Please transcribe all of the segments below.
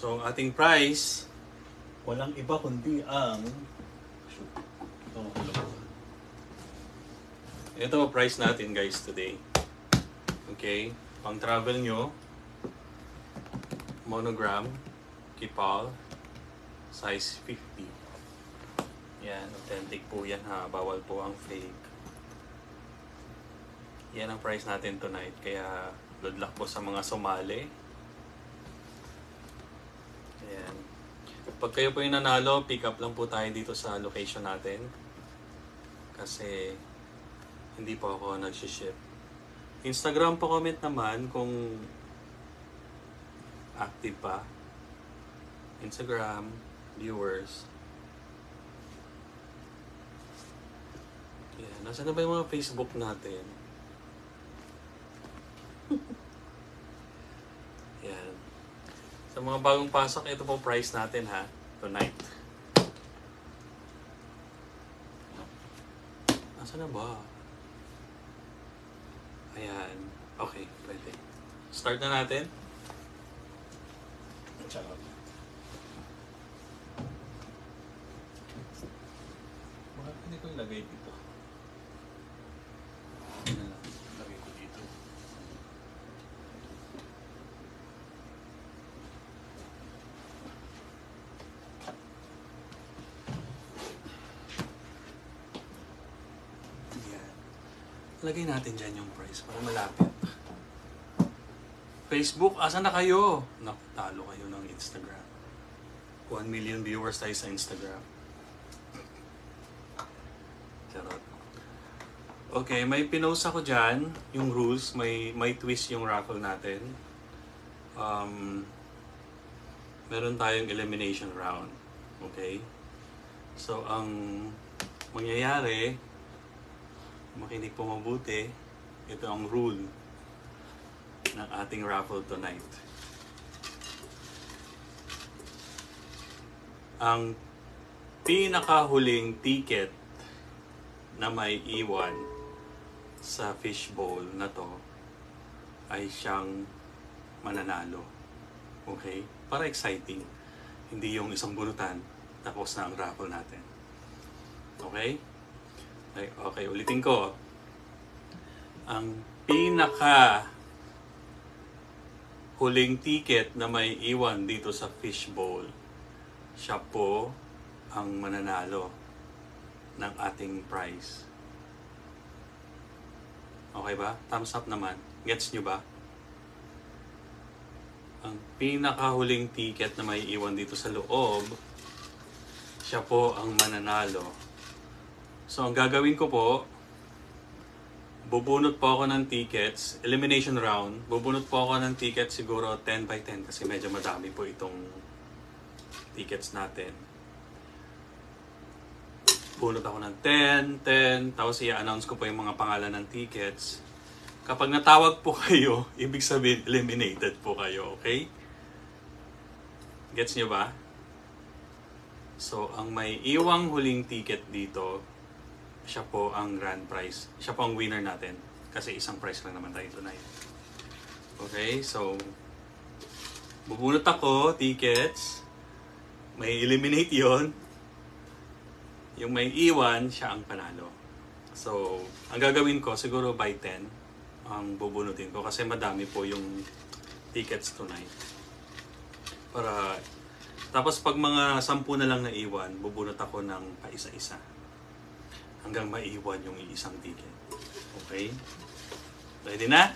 So, ating price, walang iba kundi ang... Ito price natin guys today. Okay? Pang travel nyo, monogram, Kipal, size 50. Yan, authentic po yan ha. Bawal po ang fake. Yan ang price natin tonight. Kaya good luck po sa mga sumali. Ayan. Pag kayo po yung nanalo, pick up lang po tayo dito sa location natin. Kasi hindi po ako nag-ship. Instagram po comment naman kung active pa. Instagram, viewers. Ayan. Nasaan na ba yung mga Facebook natin? Ayan. Sa mga bagong pasok, ito po price natin ha, tonight. Nasaan na ba? Ayan. Okay, pwede. Start na natin. Charot. Bakit hindi ko ilagay dito? Lagay ko dito. Lagay natin dyan yung price para malapit. Facebook, asan na kayo? Talo kayo ng Instagram. 1 million viewers tayo sa Instagram. Charot. Okay, may pinost ako dyan. Yung rules, may twist yung raffle natin. Meron tayong elimination round. Okay? So, ang mangyayari, makinig po mabuti, ito ang rule ng ating raffle tonight. Ang pinakahuling ticket na may iwan sa fishbowl na to ay siyang mananalo. Okay? Para exciting. Hindi yung isang bunutan tapos na ang raffle natin. Okay? Okay, ulitin ko. Ang pinaka huling ticket na may iwan dito sa fishbowl, siya po ang mananalo ng ating prize. Okay ba? Thumbs up naman. Gets nyo ba? Ang pinaka huling ticket na may iwan dito sa loob, siya po ang mananalo. So, ang gagawin ko po, bubunot po ako ng tickets, elimination round, bubunot po ako ng tickets siguro 10 by 10 kasi medyo madami po itong tickets natin. Bunot ako ng 10, tapos i-announce ko po yung mga pangalan ng tickets. Kapag natawag po kayo, ibig sabihin eliminated po kayo, okay? Gets nyo ba? So, ang may iwang huling ticket dito, siya po ang grand prize. Siya po ang winner natin. Kasi isang prize lang naman tayo tonight. Okay, so bubunot ako, tickets. May eliminate yon. Yung may iwan, siya ang panalo. So, ang gagawin ko, siguro by 10, ang bubunutin ko. Kasi madami po yung tickets tonight. Tapos pag mga 10 na lang na iwan, bubunot ako ng paisa-isa. Hanggang maiwan yung isang ticket. Okay? Ready na?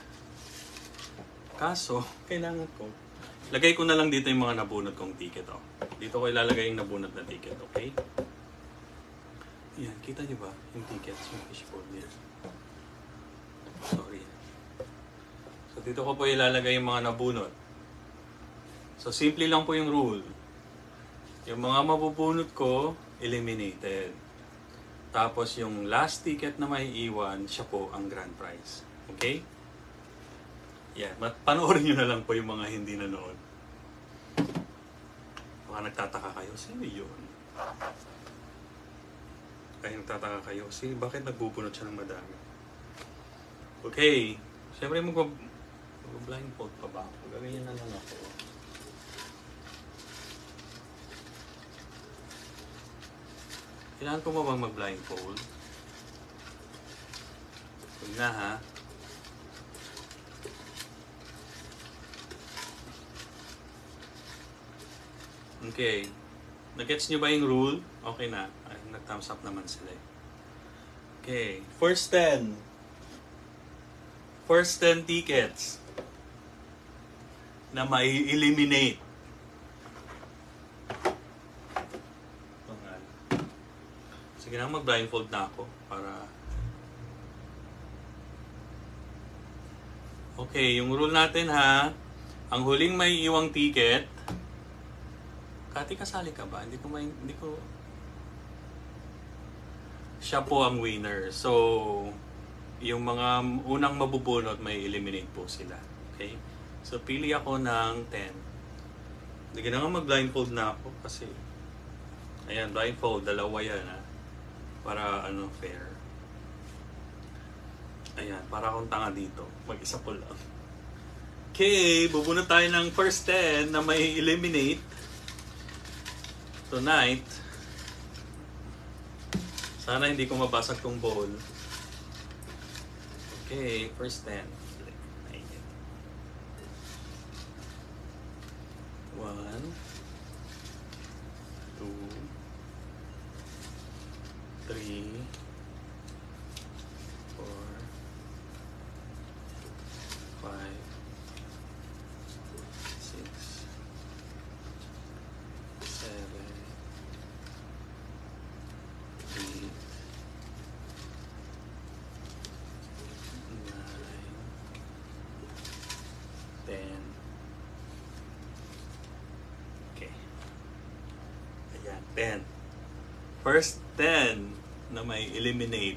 Kaso, kailangan ko. Lagay ko na lang dito yung mga nabunot kong ticket. Oh. Dito ko ilalagay yung nabunot na ticket. Okay? Yan, kita nyo ba? Yung tickets, yung fishbowl niya. Sorry. So, dito ko po ilalagay yung mga nabunot. So, simple lang po yung rule. Yung mga mabubunot ko, eliminated. Tapos yung last ticket na may iwan, siya po ang grand prize. Okay? Yeah, panoorin nyo na lang po yung mga hindi nanood. Baka nagtataka kayo, sino yun? Kaya nagtataka kayo, bakit nagbubunot siya ng madami? Okay. Siyempre mag-blindfold pa ba ako? Gagawin na lang ako. Kailangan ko mo bang mag-blindfold? Huwag na ha. Okay. Nag-gets nyo ba yung rule? Okay na. Ay, nag-thumbs up naman sila eh. Okay. First 10. First 10 tickets na mai-eliminate. Sige na, mag-blindfold na ako para... Okay, yung rule natin ha. Ang huling may iwang ticket. Kati, kasali ka ba? Hindi ko... Siya po ang winner. So, yung mga unang mabubunot, may eliminate po sila. Okay? So, pili ako ng 10. Sige na nga, mag-blindfold na ako kasi... Ayan, blindfold. Dalawa yan ha. Para fair. Ayan, para akong tanga dito. Mag-isa po lang. Okay, bubunot tayo ng first 10 na may eliminate tonight. Sana hindi ko mabasag tong bowl. Okay, first 10. 1, 2, 3, 4, 5, 6, 7, 8, 9, 10. Okay. Ayan, 10. First 10 na may eliminate.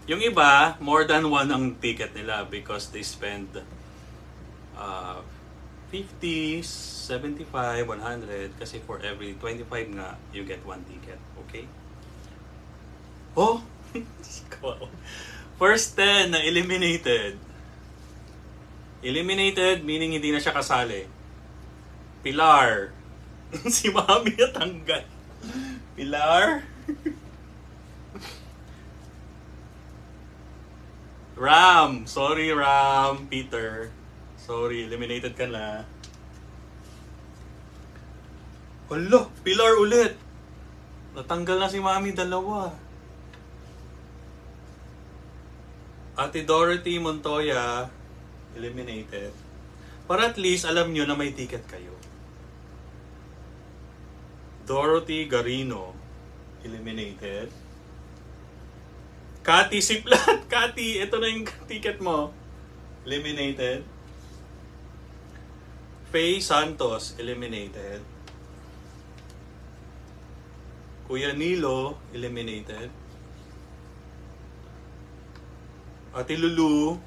Yung iba, more than one ang ticket nila because they spend 50, 75, 100 kasi for every 25 nga, you get one ticket. Okay? Oh! First 10 na eliminated. Eliminated meaning hindi na siya kasali. Pilar. Si Mami natanggal. Pilar. Ram. Sorry, Ram. Peter. Sorry, eliminated ka na. Hala, Pilar ulit. Natanggal na si Mami dalawa. Ate Dorothy Montoya, eliminated. Para at least alam nyo na may ticket kayo. Dorothy Garino, eliminated. Kati Siplat, Kati, ito na yung ticket mo. Eliminated. Faye Santos, eliminated. Kuya Nilo, eliminated. Ate Lulu.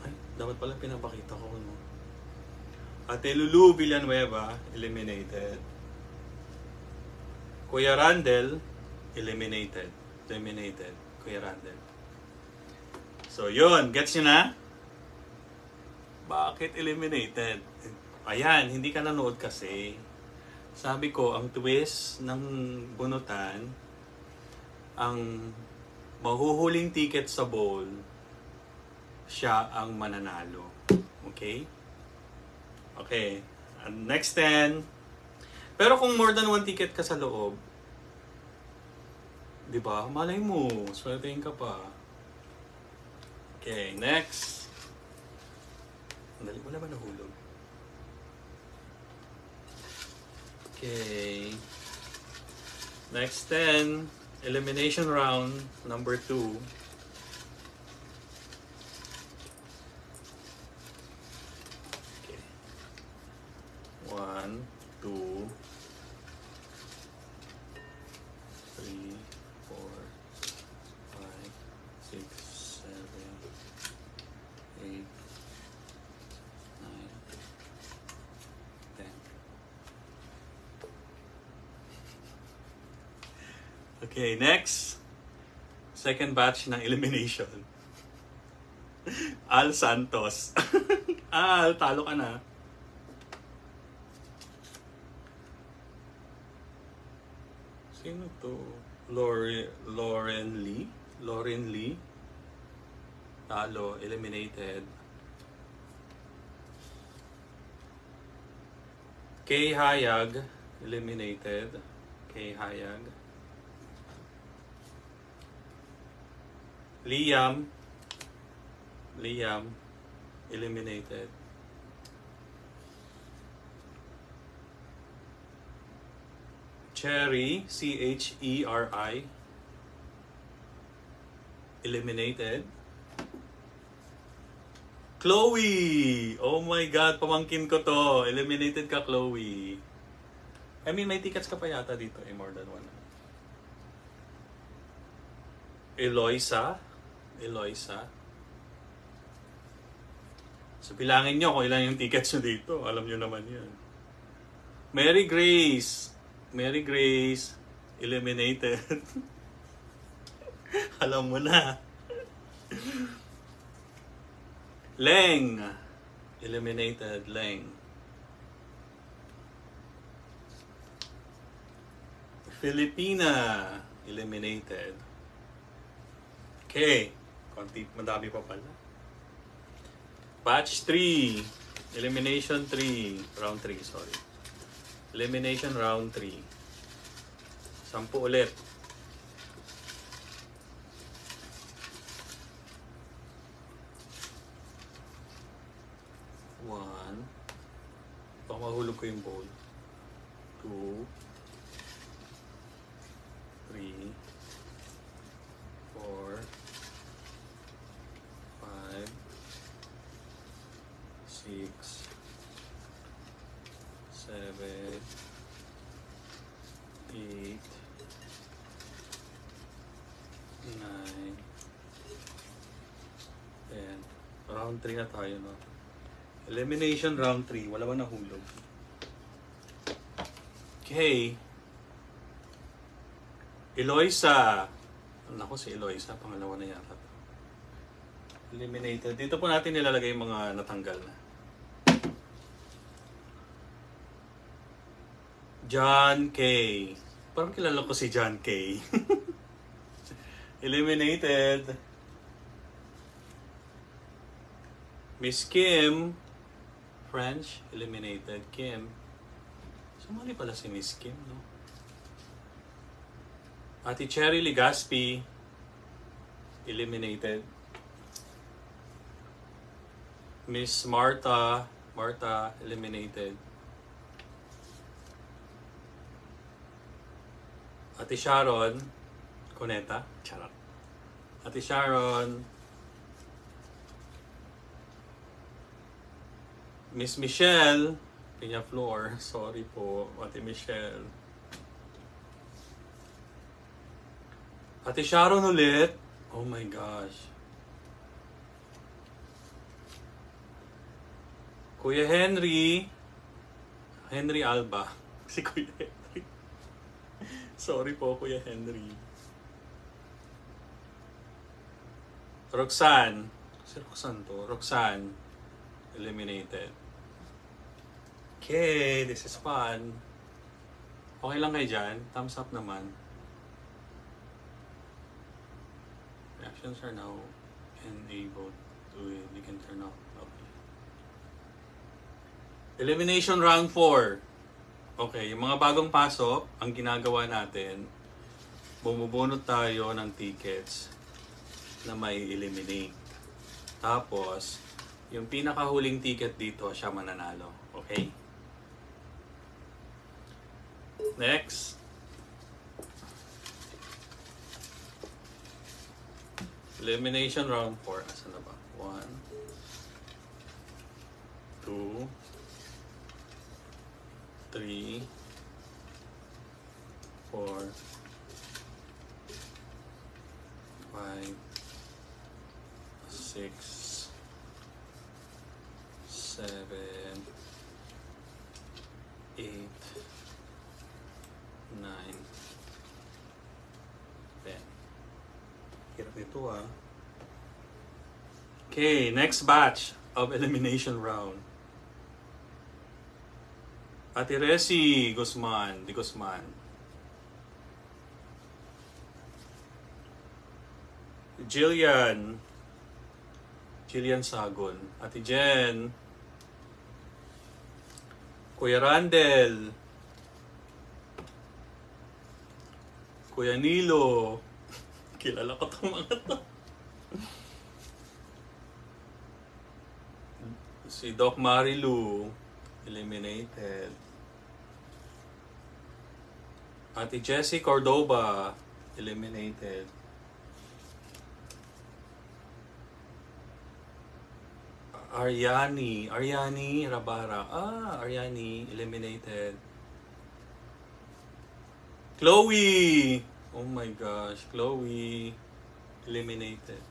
Ay, dapat pala pinapakita ko. No? Ate Lulu Villanueva, eliminated. Kuya Randel, eliminated. Kuya Randel. So, yun. Gets nyo na? Bakit eliminated? Ayan, hindi ka nanood kasi. Sabi ko, ang twist ng bunutan, ang mahuhuling ticket sa bowl, siya ang mananalo. Okay? Okay. And next 10. Pero kung more than one ticket ka sa loob, di ba? Malay mo. Swertein ka pa. Okay, next. Dali mo naman nahulog. Okay. Next 10. Elimination round number 2. Okay. 1, 2, 3, 4, 5, 6, 7, 8, 9, 10. Okay, next. Second batch ng elimination. Al Santos. Al, talo ka na. Sino to? Lauren Lee? Lauren Lee? Talo, eliminated. Kay Hayag, eliminated. Kay Hayag. Liam, eliminated. Cherry, Cheri, eliminated. Chloe! Oh my God, pamangkin ko to. Eliminated ka, Chloe. I mean, may tickets ka pa yata dito. More than one. Eloisa. So, bilangin nyo kung ilan yung tickets nyo dito. Alam nyo naman yan. Mary Grace, eliminated. Alam mo na. Leng, eliminated. Leng. Filipina, eliminated. Okay, madami pa pala. Batch 3, elimination 3, round 3, sorry. Elimination round 3. 10 ulit. One. Baka mahulog ko yung bowl. 2, 3, 4, 5, 6, 7, 8, 9, 10. Round 3 na tayo, no? Elimination round 3. Wala ba nahulog? Okay. Eloisa. Naku, si Eloisa. Pangalawa na yata. Eliminated. Dito po natin nilalagay yung mga natanggal na. John K. Parang kilala ko si John K. Eliminated. Miss Kim. French. Eliminated. Kim. Sumali pala si Miss Kim, no? Ate Cherry Legaspi. Eliminated. Miss Marta. Eliminated. Ate Sharon. Cuneta. Charot. Ate Sharon. Miss Michelle. Peñaflor. Sorry po, Ate Michelle. Ate Sharon ulit. Oh my gosh. Kuya Henry. Henry Alba. Si Kuya Henry. Sorry po, Kuya Henry. Roxanne. Si Roxanne to. Roxanne. Eliminated. Okay, this is fun. Okay lang kayo dyan? Thumbs up naman. Reactions are now enabled to you can turn off. Okay. Elimination round 4. Okay, yung mga bagong pasok, ang ginagawa natin, bumubunot tayo ng tickets na may eliminate. Tapos, yung pinakahuling ticket dito, siya mananalo. Okay? Next. Elimination round 4. Asan na ba? 1, 2, 3, 4, 5, 6, 7, 8, 9, 10. Hirap nito ah. Okay, next batch of elimination round. Ate Resi Guzman, Di Guzman. Jillian Sagon. Ate Jen. Kuya Randel. Kuya Nilo. Kilala ko itong mga to. Si Doc Marilu. Eliminated. Ate Jessie Cordoba. Eliminated. Ariani Rabara. Ariani eliminated. Chloe. Oh my gosh, Chloe eliminated.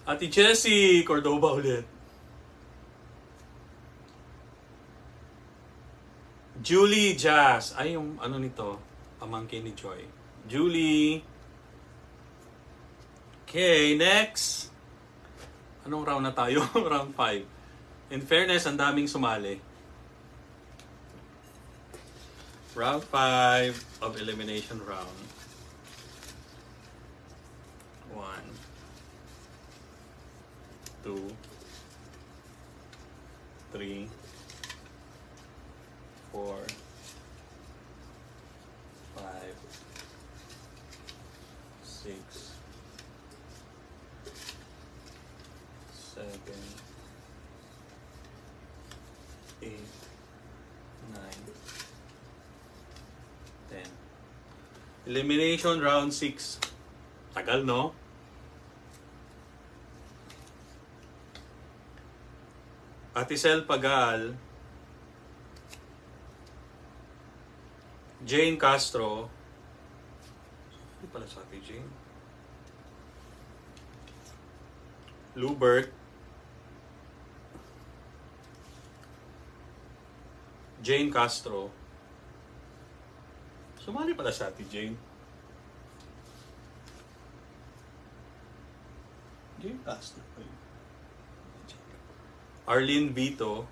Ate Jessie Cordoba ulit. Julie Jazz. Ay, yung ano nito, pamangkin ni Joy. Julie. Okay, next. Anong round na tayo? Round 5. In fairness, ang daming sumali. Round 5 of elimination round. 1, 2, 3, 4, 5, 6, 7, 8, 9, 10. Elimination round 6. Tagal, no? Atisel Pagal, Jane Castro. Hindi pala sa atin, Jane. Lubert. Jane Castro. Sumali pala sa atin, Jane. Jane Castro. Arlene Vito.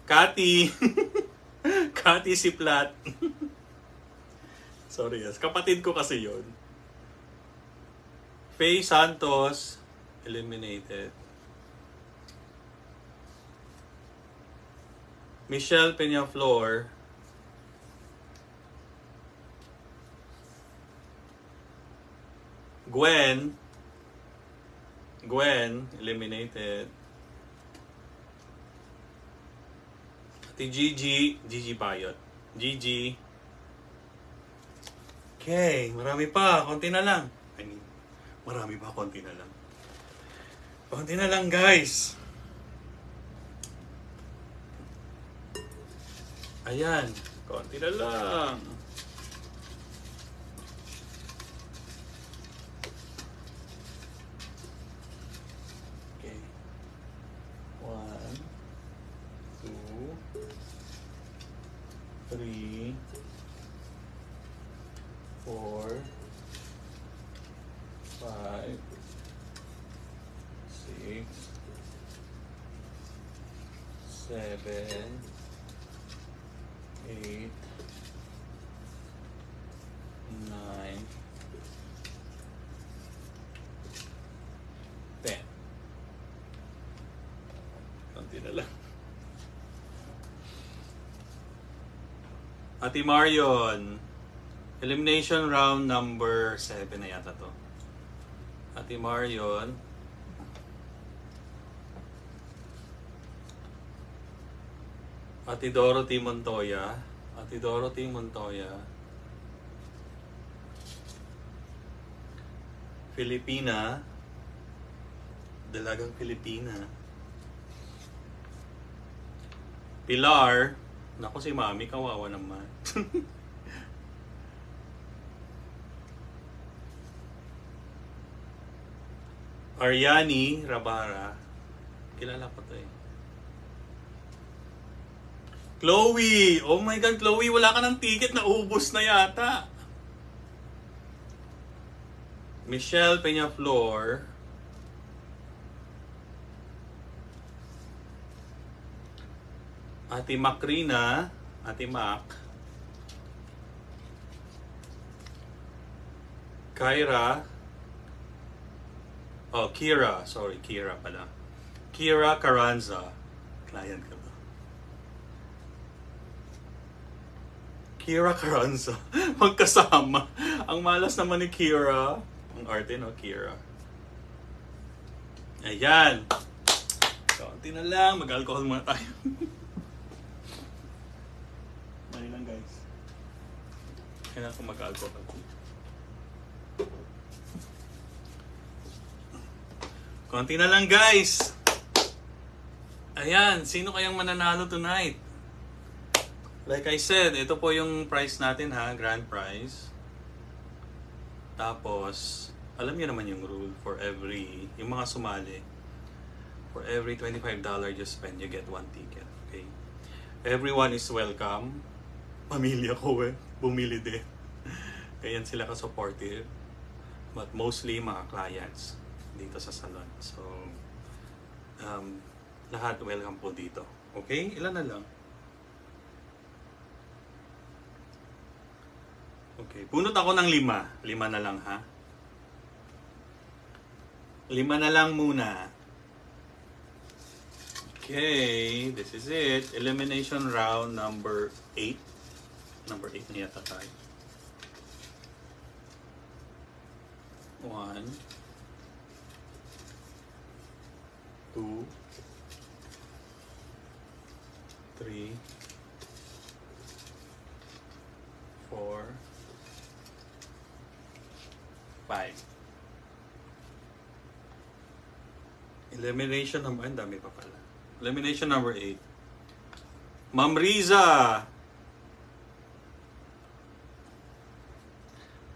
Cathy. Cathy Siplat. Sorry, yes. Kapatid ko kasi yun. Faye Santos. Eliminated. Michelle Peñaflor. Gwen, eliminated. Ate Gigi Bayot. Gigi. Okay, marami pa. Konti na lang. I mean, marami pa. Konti na lang. Konti na lang, guys. Ayan. Konti na lang. Okay. 1, 2, 3, 4, 5, 6, 7, 8, 9, 10. Konti na lang. Ate Marion. Elimination round number 7 na yata to. Ate Marion. Ate Dorothy Montoya. Ate Dorothy Montoya. Filipina. Dalagang Filipina. Pilar. Naku, si Mami, kawawa naman. Ariani Rabara. Kilala ko to eh. Chloe! Oh my God, Chloe, wala ka ng ticket na ubos na yata. Michelle Peñaflor. Ate Macrina. Ate Mac. Kyra. Oh, Kira. Sorry, Kira pala. Kira Carranza. Client ka ba? Kira Carranza. Magkasama. Ang malas naman ni Kira. Ang arte, no? Kira. Ayan. Kaunti na lang. Mag-alcohol muna tayo. Mali lang, guys. Kailangan ko mag-alcohol. Konti na lang, guys. Ayan, sino kayang mananalo tonight? Like I said, ito po yung price natin ha, grand prize. Tapos, alam niyo naman yung rule for every, yung mga sumali, for every $25 you spend, you get 1 ticket. Okay? Everyone is welcome. Pamilya ko bumili din. Kaya sila ka-supportive. But mostly mga clients dito sa salon. So, lahat welcome po dito. Okay? Ilan na lang? Okay. Punot ako ng 5. 5 na lang, ha? 5 na lang muna. Okay. This is it. Elimination round number 8. Number 8 na yata tayo. 1, 2, 3, 4, 5. Elimination number, ang dami pa pala. Elimination number 8. Ma'am Riza.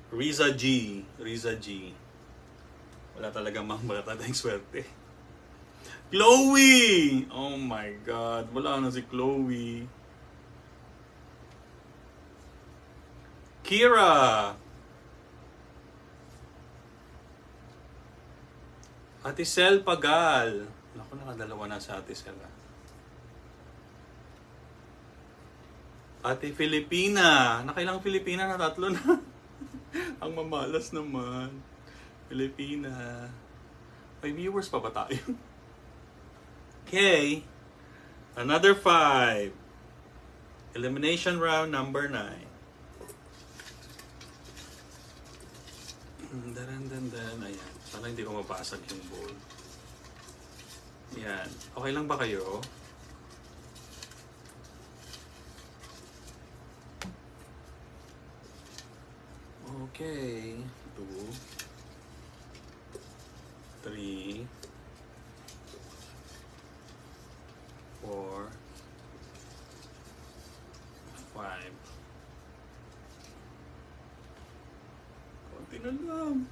Riza G. Riza G. Wala talaga ma'am, wala tayong swerte. Chloe! Oh my God, wala na si Chloe. Kira! Ate Sel Pagal. Naku, nakadalawa na sa Ate Sel. Ate Filipina. Nakailang Filipina na? 3 na. Ang mamalas naman. Filipina. May viewers pa ba tayo? Okay. Another 5. Elimination round number 9. Ayan. Sana hindi ko mapasag yung bowl. Yan. Okay lang ba kayo? Okay. 2, 3, 4, 5. Konti na lang.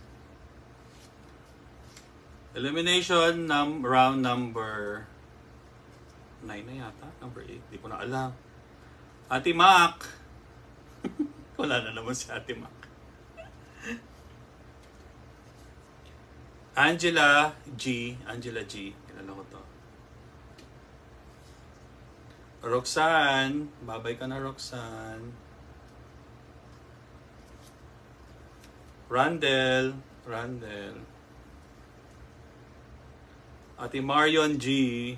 Elimination round number 9 na yata. Number 8. Di ko na alam. Ate Mac. Wala na naman si Ate Mac. Angela G. Angela G. Kilala ko to. Roxanne. Babay ka na, Roxanne. Randel. Randel. Ate Marion G.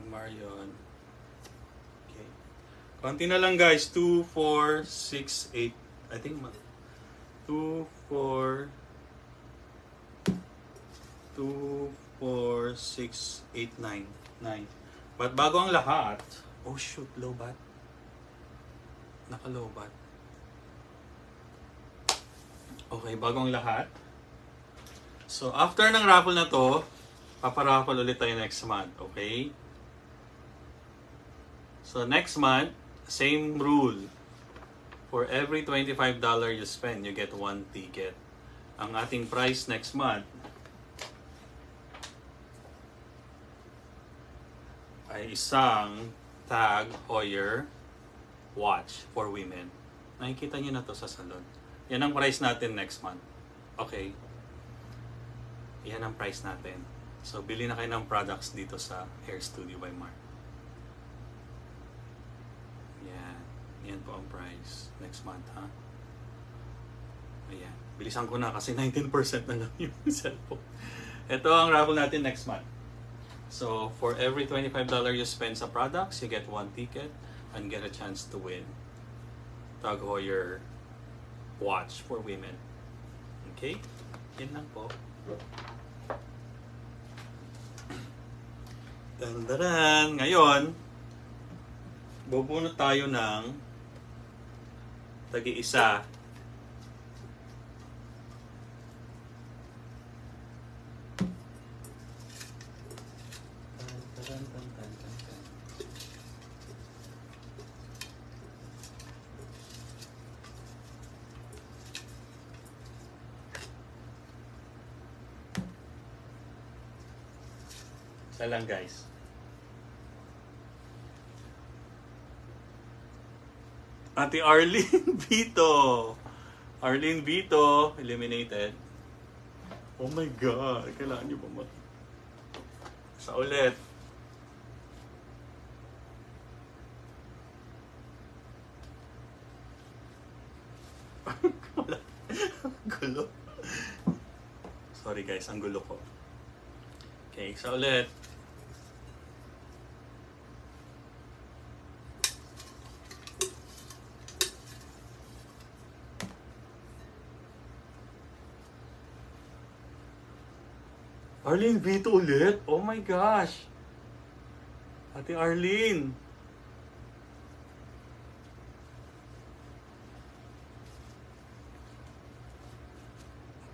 Marion. Okay. Konti na lang, guys. 2, 4, 6, 8. I think 2, 4, 6, 8, 9. 9. But bago ang lahat, oh shoot, low bat. Naka-low bat. Okay, bago ang lahat. So, after ng raffle na to, paparaffle ulit tayo next month, okay? So, next month, same rule. For every $25 you spend, you get 1 ticket. Ang ating price next month ay isang TAG Heuer watch for women. Nakikita niyo na to sa salon. Yan ang price natin next month. Okay. Yan ang price natin. So, bili na kayo ng products dito sa Hair Studio by Mark. Yan. Yan po ang price next month, ha? Ayan. Bilisan ko na kasi 19% na lang yung cellphone. Ito ang raffle natin next month. So, for every $25 you spend sa products, you get 1 ticket and get a chance to win Tag Heuer watch for women. Okay? Yan lang po. Dandaran! Ngayon, bubunot tayo ng tagi-isa. Isa lang guys. Ate Arlene Vito. Arlene Vito, eliminated. Oh my God. Kailangan nyo ba sa ulit. Gulo. Sorry guys, ang gulo ko. Okay, sa ulit. Arlene Vito ulit? Oh my gosh! Ate Arlene!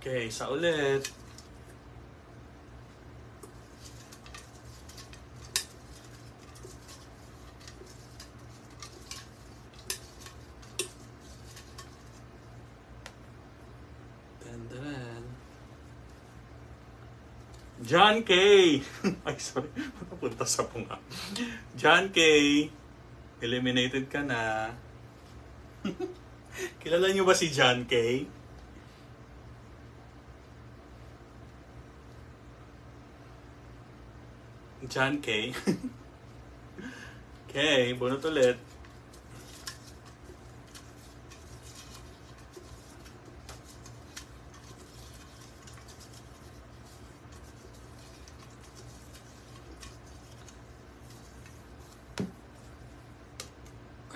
Okay, sa ulit. John K. Ay, sorry. Papunta sa punga. John K. Eliminated ka na. Kilala niyo ba si John K? John K. Okay, bunot ulit.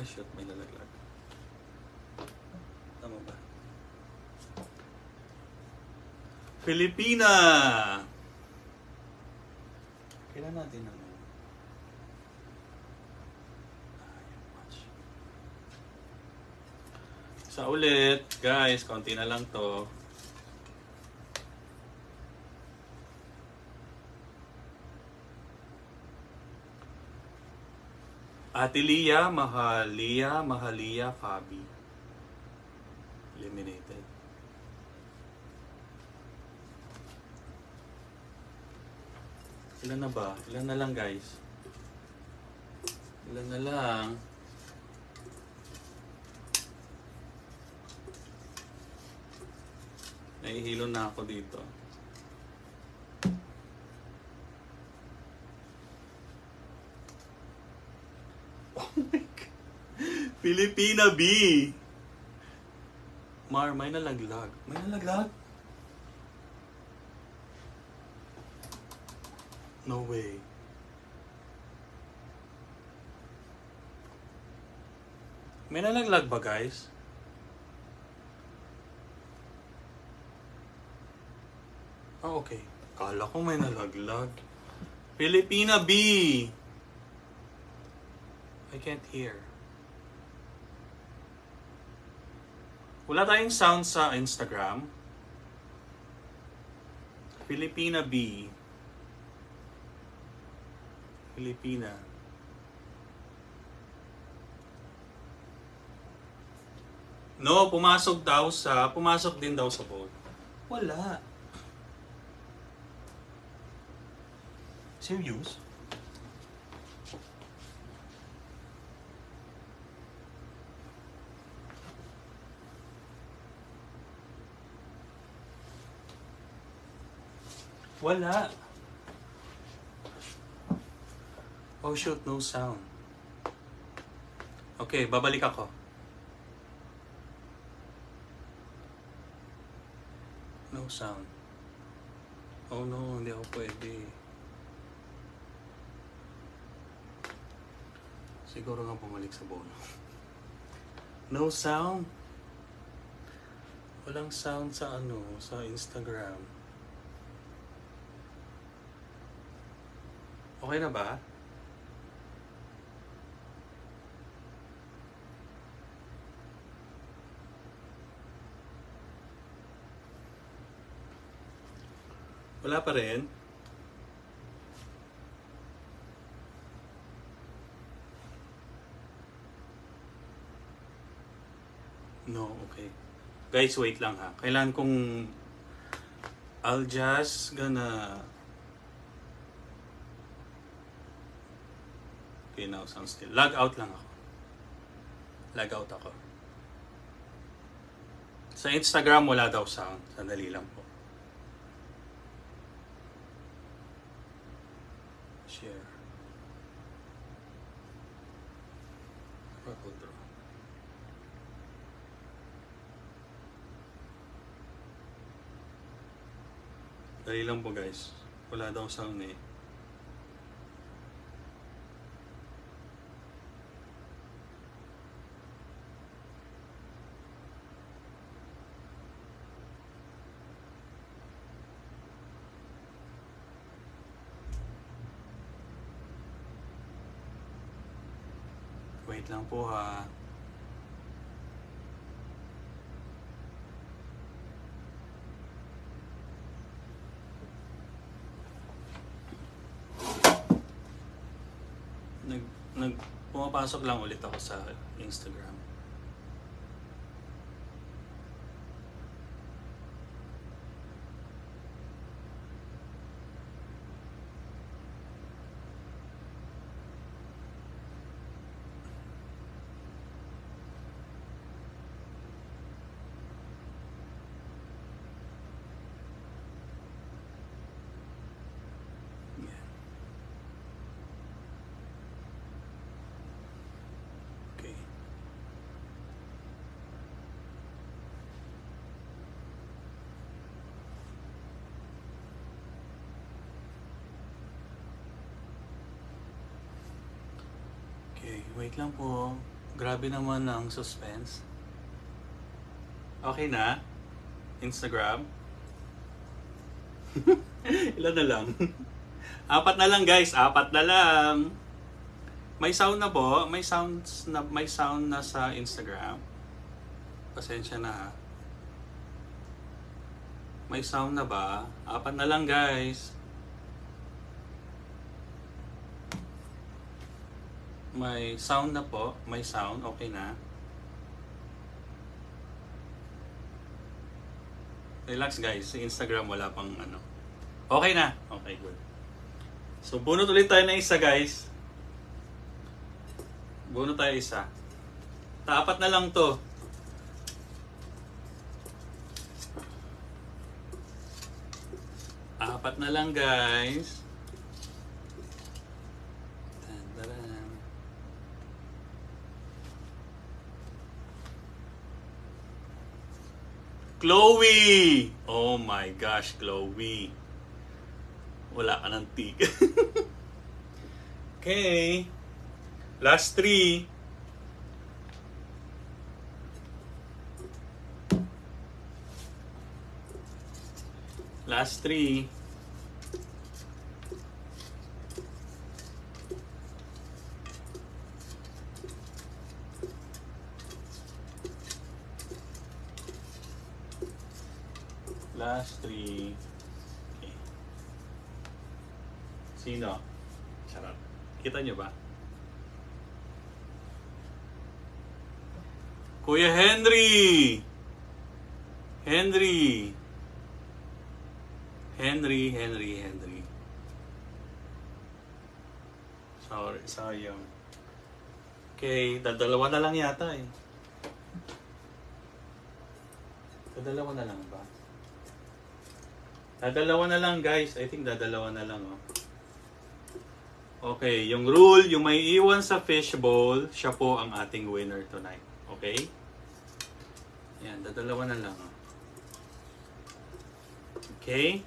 Ay, shit, may lalaglag. Tama ba? Filipina! Kailan natin ang sa ulit, guys, konti na lang to. Ate Lia, Mahalia, Fabi. Eliminated. Ilan na ba? Ilan na lang guys? Ilan na lang? Nahihilo na ako dito. Oh my God. Filipina B. Mar, may nalaglag. May nalaglag? No way. May nalaglag ba guys? Oh, okay. Kala ko may nalaglag. Filipina B. I can't hear. Wala tayong sound sa Instagram. Filipina B. Filipina. No, pumasok din daw sa boat. Wala. Serious? Wala. Oh shoot, no sound. Okay, babalik ako. sound. Oh no, hindi ako pwede. Siguro nga bumalik sa bono. No sound. Walang sound sa sa Instagram. Okay na ba? Wala pa rin. No, okay. Guys, wait lang ha. Kailangan kong I'll just gonna okay, now sound still. Log out lang ako. Log out ako. Sa Instagram wala daw sound. Sandali lang po. Share. Photo draw. Dali lang po guys. Wala daw sound eh. Wait lang po ha. Pumapasok lang ulit ako sa Instagram. Okay. Okay, wait lang po. Grabe naman ang suspense. Okay na? Instagram? Ilan na lang? 4 na lang guys, 4 na lang. May sound na po, may sound na sa Instagram. Pasensya na ha. May sound na ba? 4 na lang guys. May sound na po, may sound, okay na. Relax guys, sa Instagram wala pang Okay na. Okay, good. So bunot ulit tayo na isa guys. Bunot tayo isa. 4 na lang to. Apat na lang guys. Tandaran. Chloe! Oh my gosh, Chloe. Wala ka ng tig. Okay. Last 3. Last 3. Last 3. Okay. Sino? Charot. Kita nyo ba? Kuya Henry! Henry! Sorry, sayang. Okay, dadalawa na lang yata eh. Dadalawa na lang ba? Dadalawa na lang guys. I think dadalawa na lang oh. Okay, yung rule, yung may iwan sa fishbowl, siya po ang ating winner tonight. Okay? Yan, dadalawa na lang oh. Okay?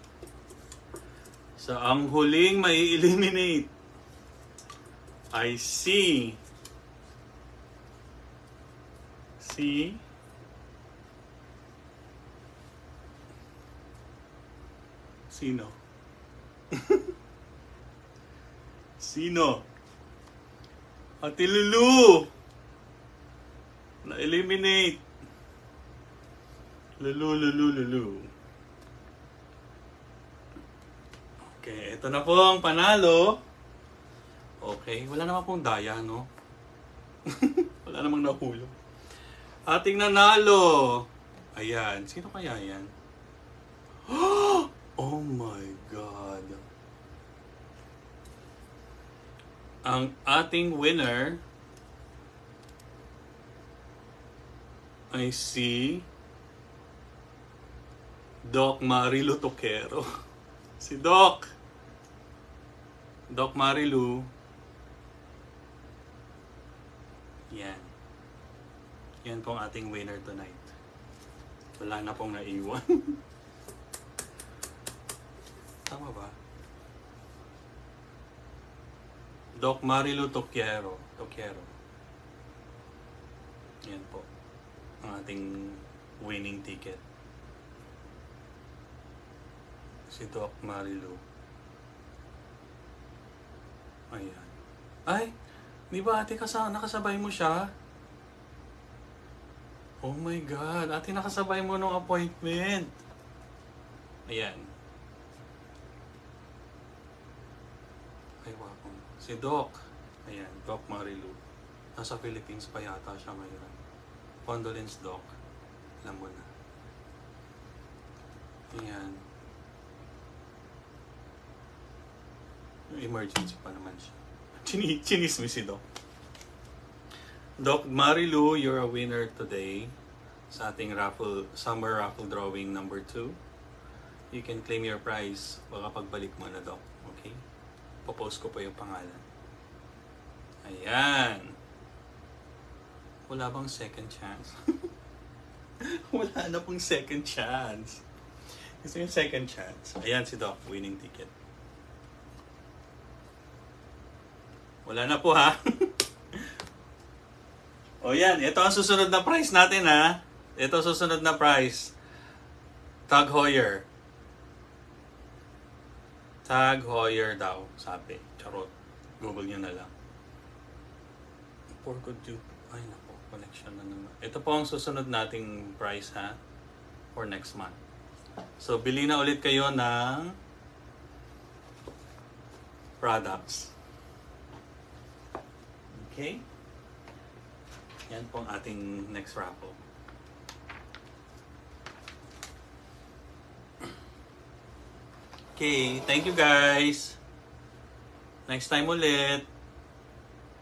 So, ang huling mai-eliminate ay si sino? Sino? Ate Lulu! Na-eliminate. Lulu. Okay, ito na po ang panalo. Okay, wala naman pong daya, no? Wala namang nahulog. Ating nanalo. Ayan, sino kaya yan? Oh my God. Ang ating winner ay si Doc Marilu Toquero. Si Doc Marilu. Yan. Yan pong ating winner tonight. Wala na pong naiwan. Tama ba? Doc Marilu Toquero. Yan po. Ang ating winning ticket. Si Doc Marilu. Ayan. Ay! Di ba ate nakasabay mo siya? Oh my God! Ate nakasabay mo nung appointment. Ayan. Ay, wapong. Si Doc. Ayan, Doc Marilu. Nasa Philippines pa yata siya ngayon. Condolence, Doc. Alam mo na. Ayan. Emergency pa naman siya. Chinis mo si Doc. Doc Marilu, you're a winner today sa ating summer raffle drawing number 2. You can claim your prize baka pagbalik mo na, Doc. Okay? Popost ko pa yung pangalan. Ayan. Wala bang second chance? Wala na pong second chance. Gusto yung second chance. Ayan si Doc, winning ticket. Wala na po, ha? O yan, ito ang susunod na price natin, ha? Ito ang susunod na price. Tag Heuer. Tag Heuer daw, sabi. Charot. Google nyo na lang. For good you. Ay nako, connection na naman. Ito po ang susunod nating price, ha? For next month. So, bili na ulit kayo ng products. Okay? Yan po ang ating next raffle. Okay, thank you guys. Next time ulit.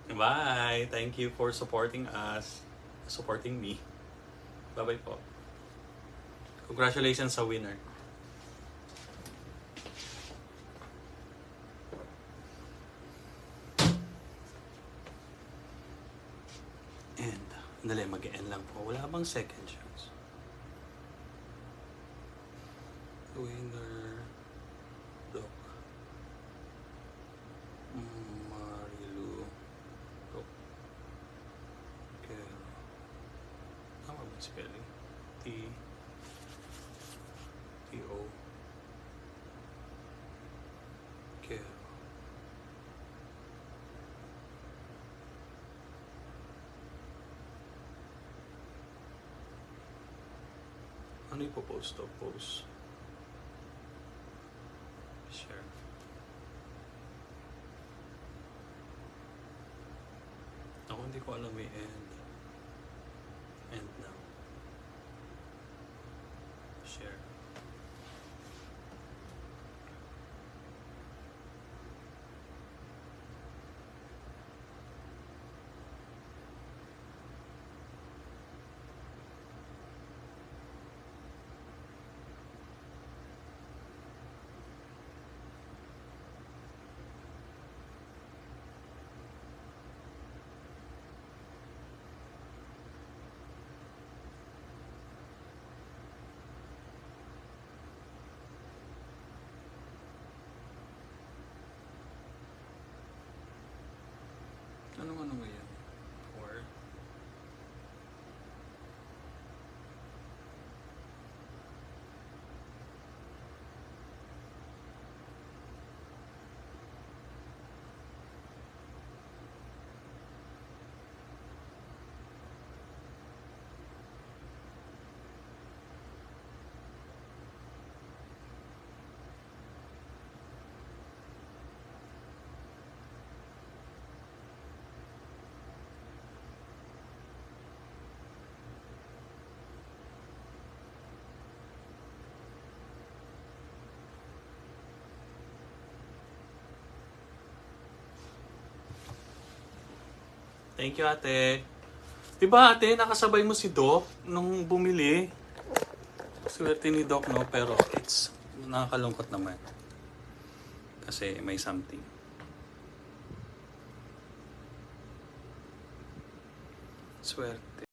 Bye. Thank you for supporting us. Supporting me. Bye-bye po. Congratulations sa winner. And, dali, mag-end lang po. Wala bang second chance? Winner, Doc Marilu Toquero. Tama ba spelling? T-O Quero. Ano ipopost to? Post. Share. Ako hindi ko alam may end. End now. Share. Thank you, ate. Diba, ate, nakasabay mo si Doc nung bumili? Swerte ni Doc, no? Pero it's nakakalungkot naman. Kasi may something. Swerte.